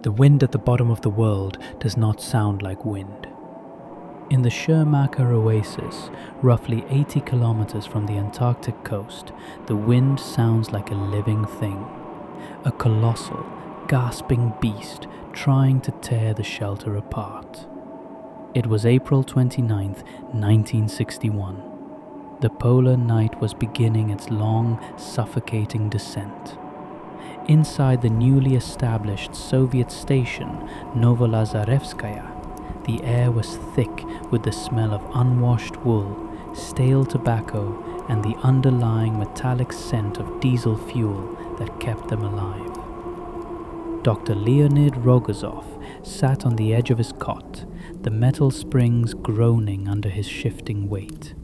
The wind at the bottom of the world does not sound like wind. In the Shermacher oasis, roughly 80 kilometers from the Antarctic coast, the wind sounds like a living thing. A colossal, gasping beast trying to tear the shelter apart. It was April 29th, 1961. The polar night was beginning its long, suffocating descent. Inside the newly established Soviet station, Novolazarevskaya, the air was thick with the smell of unwashed wool, stale tobacco, and the underlying metallic scent of diesel fuel that kept them alive. Dr. Leonid Rogozov sat on the edge of his cot, the metal springs groaning under his shifting weight.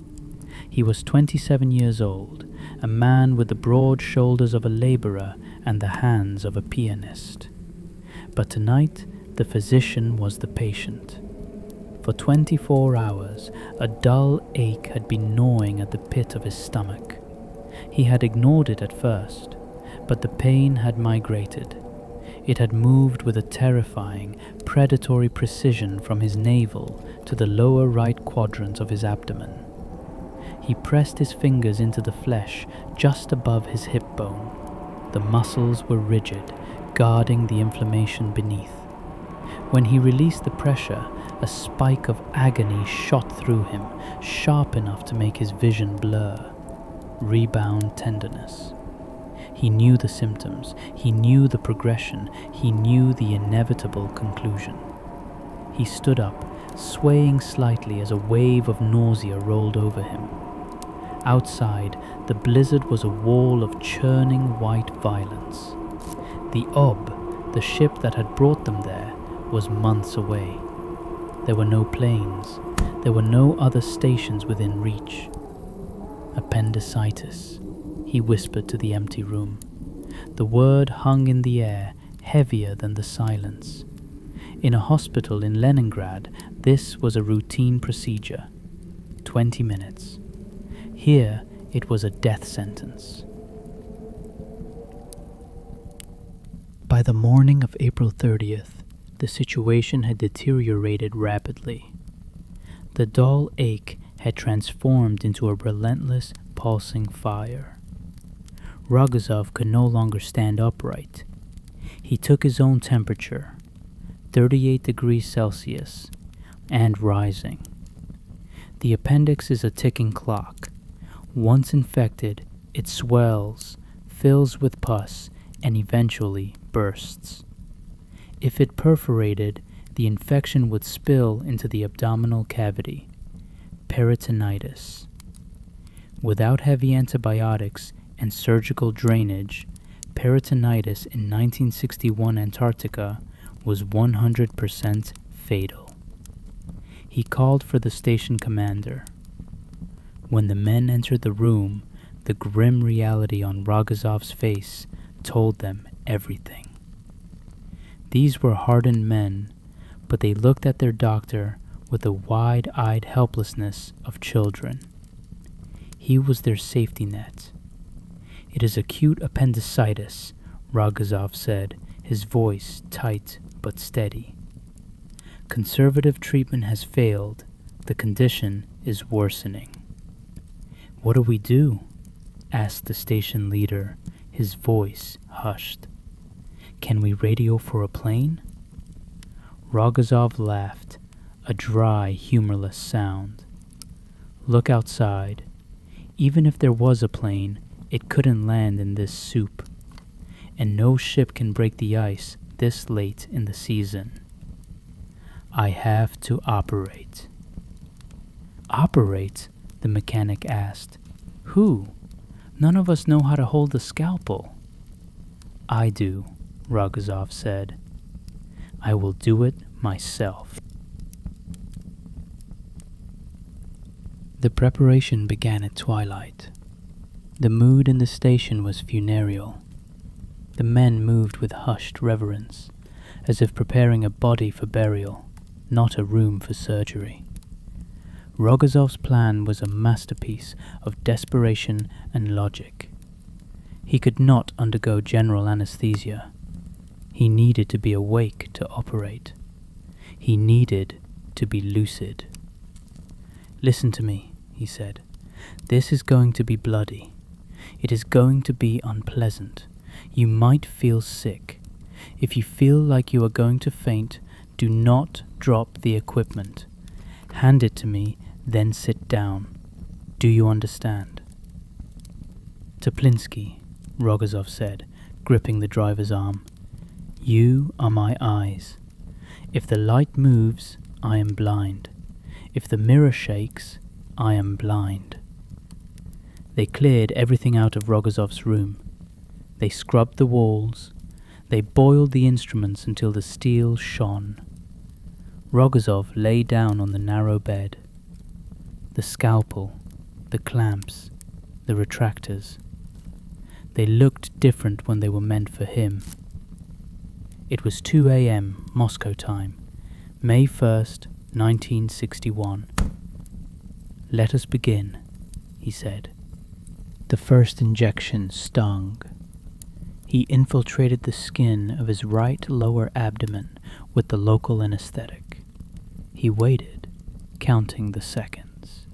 He was 27 years old, a man with the broad shoulders of a laborer and the hands of a pianist. But tonight, the physician was the patient. For 24 hours, a dull ache had been gnawing at the pit of his stomach. He had ignored it at first, but the pain had migrated. It had moved with a terrifying, predatory precision from his navel to the lower right quadrant of his abdomen. He pressed his fingers into the flesh just above his hip bone. The muscles were rigid, guarding the inflammation beneath. When he released the pressure, a spike of agony shot through him, sharp enough to make his vision blur. Rebound tenderness. He knew the symptoms, he knew the progression, he knew the inevitable conclusion. He stood up, swaying slightly as a wave of nausea rolled over him. Outside, the blizzard was a wall of churning white violence. The Ob, the ship that had brought them there, was months away. There were no planes. There were no other stations within reach. Appendicitis, he whispered to the empty room. The word hung in the air, heavier than the silence. In a hospital in Leningrad, this was a routine procedure. 20 minutes. Here, it was a death sentence. By the morning of April 30th, the situation had deteriorated rapidly. The dull ache had transformed into a relentless, pulsing fire. Rogozov could no longer stand upright. He took his own temperature, 38 degrees Celsius, and rising. The appendix is a ticking clock. Once infected, it swells, fills with pus, and eventually bursts. If it perforated, the infection would spill into the abdominal cavity. Peritonitis. Without heavy antibiotics and surgical drainage, peritonitis in 1961 Antarctica was 100% fatal. He called for the station commander. When the men entered the room, the grim reality on Rogozov's face told them everything. These were hardened men, but they looked at their doctor with the wide-eyed helplessness of children. He was their safety net. "It is acute appendicitis," Rogozov said, his voice tight but steady. "Conservative treatment has failed. The condition is worsening." "What do we do?" asked the station leader, his voice hushed. "Can we radio for a plane?" Rogozov laughed, a dry, humorless sound. "Look outside. Even if there was a plane, it couldn't land in this soup. And no ship can break the ice this late in the season. I have to operate." "Operate?" the mechanic asked. "Who? None of us know how to hold the scalpel." "I do," Rogozov said. "I will do it myself." The preparation began at twilight. The mood in the station was funereal. The men moved with hushed reverence, as if preparing a body for burial, not a room for surgery. Rogozov's plan was a masterpiece of desperation and logic. He could not undergo general anesthesia. He needed to be awake to operate. He needed to be lucid. "Listen to me," he said. "This is going to be bloody. It is going to be unpleasant. You might feel sick. If you feel like you are going to faint, do not drop the equipment. Hand it to me, then sit down. Do you understand?" "Toplinsky," Rogozov said, gripping the driver's arm, "you are my eyes. If the light moves, I am blind. If the mirror shakes, I am blind." They cleared everything out of Rogozov's room. They scrubbed the walls. They boiled the instruments until the steel shone. Rogozov lay down on the narrow bed. The scalpel, the clamps, the retractors. They looked different when they were meant for him. It was 2 a.m. Moscow time, May 1st, 1961. "Let us begin," he said. The first injection stung. He infiltrated the skin of his right lower abdomen with the local anesthetic. He waited, counting the seconds.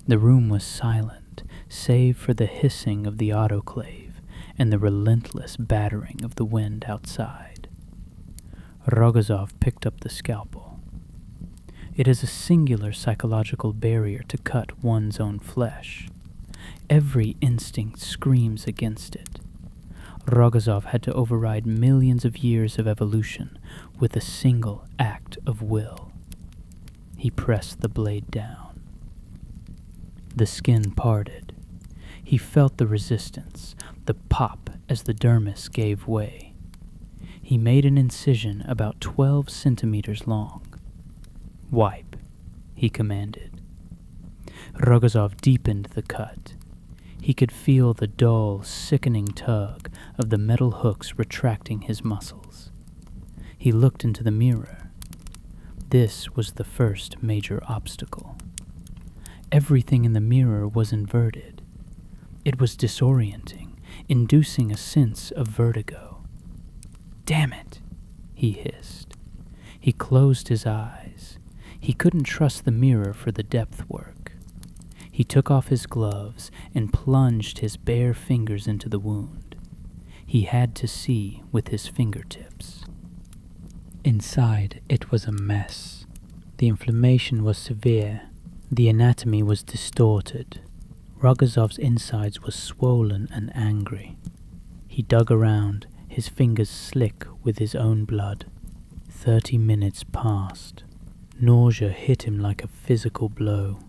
The room was silent, save for the hissing of the autoclave and the relentless battering of the wind outside. Rogozov picked up the scalpel. It is a singular psychological barrier to cut one's own flesh. Every instinct screams against it. Rogozov had to override millions of years of evolution with a single act of will. He pressed the blade down. The skin parted. He felt the resistance, the pop as the dermis gave way. He made an incision about 12 centimeters long. "Wipe," he commanded. Rogozov deepened the cut. He could feel the dull, sickening tug of the metal hooks retracting his muscles. He looked into the mirror. This was the first major obstacle. Everything in the mirror was inverted. It was disorienting, inducing a sense of vertigo. "Damn it," he hissed. He closed his eyes. He couldn't trust the mirror for the depth work. He took off his gloves and plunged his bare fingers into the wound. He had to see with his fingertips. Inside, it was a mess. The inflammation was severe. The anatomy was distorted. Rogozov's insides were swollen and angry. He dug around, his fingers slick with his own blood. 30 minutes passed. Nausea hit him like a physical blow.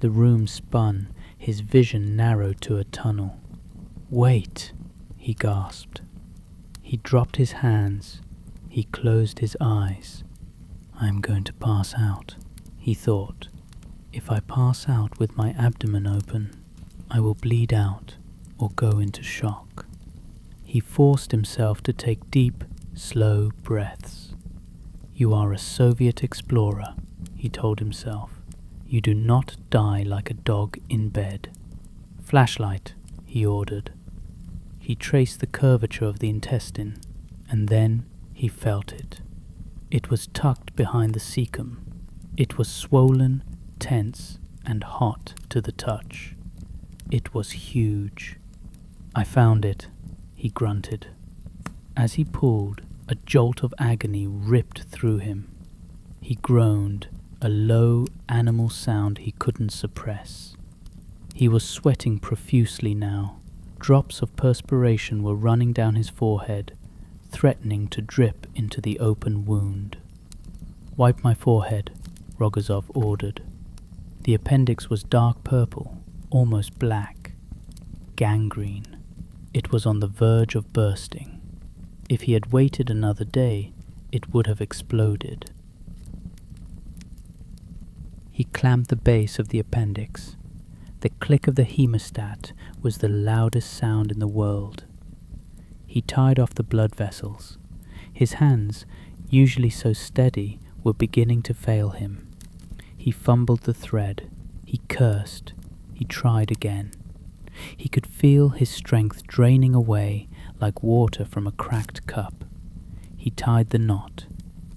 The room spun, his vision narrowed to a tunnel. "Wait," he gasped. He dropped his hands. He closed his eyes. "I am going to pass out," he thought. "If I pass out with my abdomen open, I will bleed out or go into shock." He forced himself to take deep, slow breaths. "You are a Soviet explorer," he told himself. "You do not die like a dog in bed." "Flashlight," he ordered. He traced the curvature of the intestine, and then he felt it. It was tucked behind the cecum. It was swollen, tense, and hot to the touch. It was huge. "I found it," he grunted. As he pulled, a jolt of agony ripped through him. He groaned, a low animal sound he couldn't suppress. He was sweating profusely now. Drops of perspiration were running down his forehead, threatening to drip into the open wound. "Wipe my forehead," Rogozov ordered. The appendix was dark purple, almost black. Gangrene. It was on the verge of bursting. If he had waited another day, it would have exploded. He clamped the base of the appendix. The click of the hemostat was the loudest sound in the world. He tied off the blood vessels. His hands, usually so steady, were beginning to fail him. He fumbled the thread. He cursed. He tried again. He could feel his strength draining away like water from a cracked cup. He tied the knot.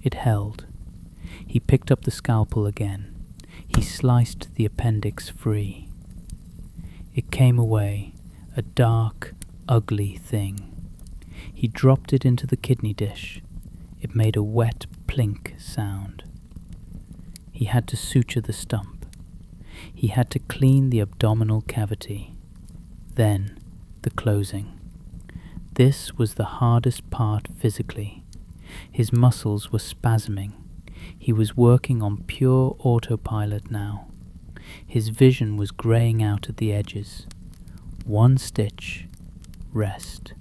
It held. He picked up the scalpel again. He sliced the appendix free. It came away, a dark, ugly thing. He dropped it into the kidney dish. It made a wet plink sound. He had to suture the stump. He had to clean the abdominal cavity. Then, the closing. This was the hardest part physically. His muscles were spasming. He was working on pure autopilot now. His vision was graying out at the edges. One stitch, rest.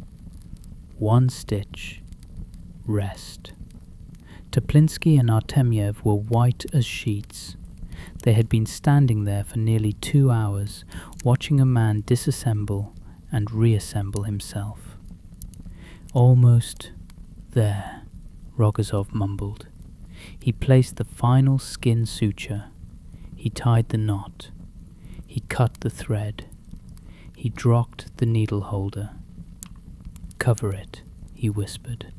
One stitch, rest. Toplinsky and Artemyev were white as sheets. They had been standing there for nearly 2 hours, watching a man disassemble and reassemble himself. Almost there, Rogozov mumbled. He placed the final skin suture. He tied the knot. He cut the thread. He dropped the needle holder. "Cover it," he whispered.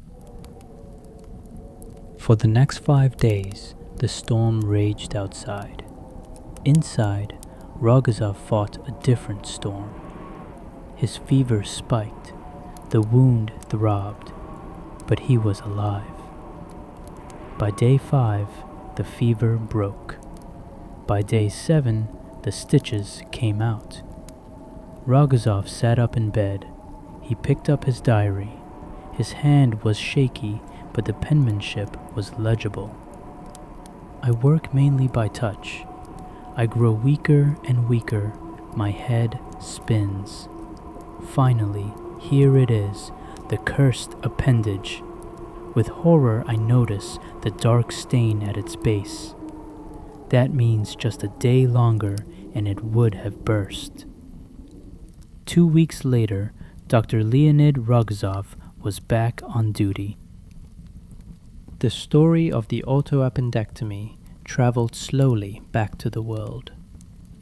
For the next 5 days, the storm raged outside. Inside, Rogozov fought a different storm. His fever spiked. The wound throbbed. But he was alive. By day 5, the fever broke. By day 7, the stitches came out. Rogozov sat up in bed. He picked up his diary. His hand was shaky, but the penmanship was legible. "I work mainly by touch. I grow weaker and weaker. My head spins. Finally, here it is, the cursed appendage. With horror I notice the dark stain at its base. That means just a day longer and it would have burst." 2 weeks later, Dr. Leonid Rogozov was back on duty. The story of the autoappendectomy traveled slowly back to the world.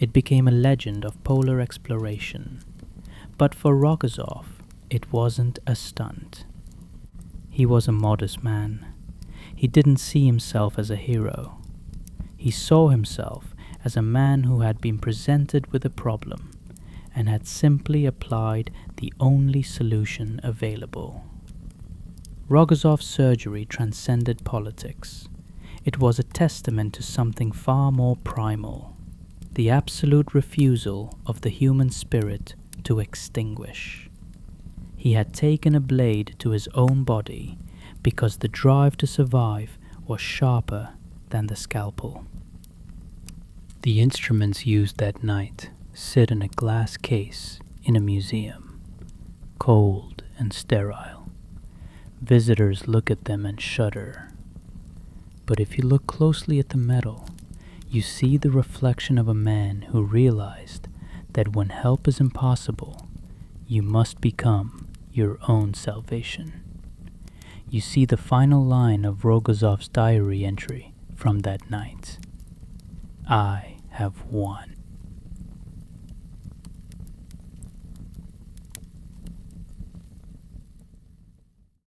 It became a legend of polar exploration. But for Rogozov, it wasn't a stunt. He was a modest man. He didn't see himself as a hero. He saw himself as a man who had been presented with a problem and had simply applied the only solution available. Rogozov's surgery transcended politics. It was a testament to something far more primal, the absolute refusal of the human spirit to extinguish. He had taken a blade to his own body because the drive to survive was sharper than the scalpel. The instruments used that night sit in a glass case in a museum, cold and sterile. Visitors look at them and shudder. But if you look closely at the metal, you see the reflection of a man who realized that when help is impossible, you must become your own salvation. You see the final line of Rogozov's diary entry from that night. "I have won."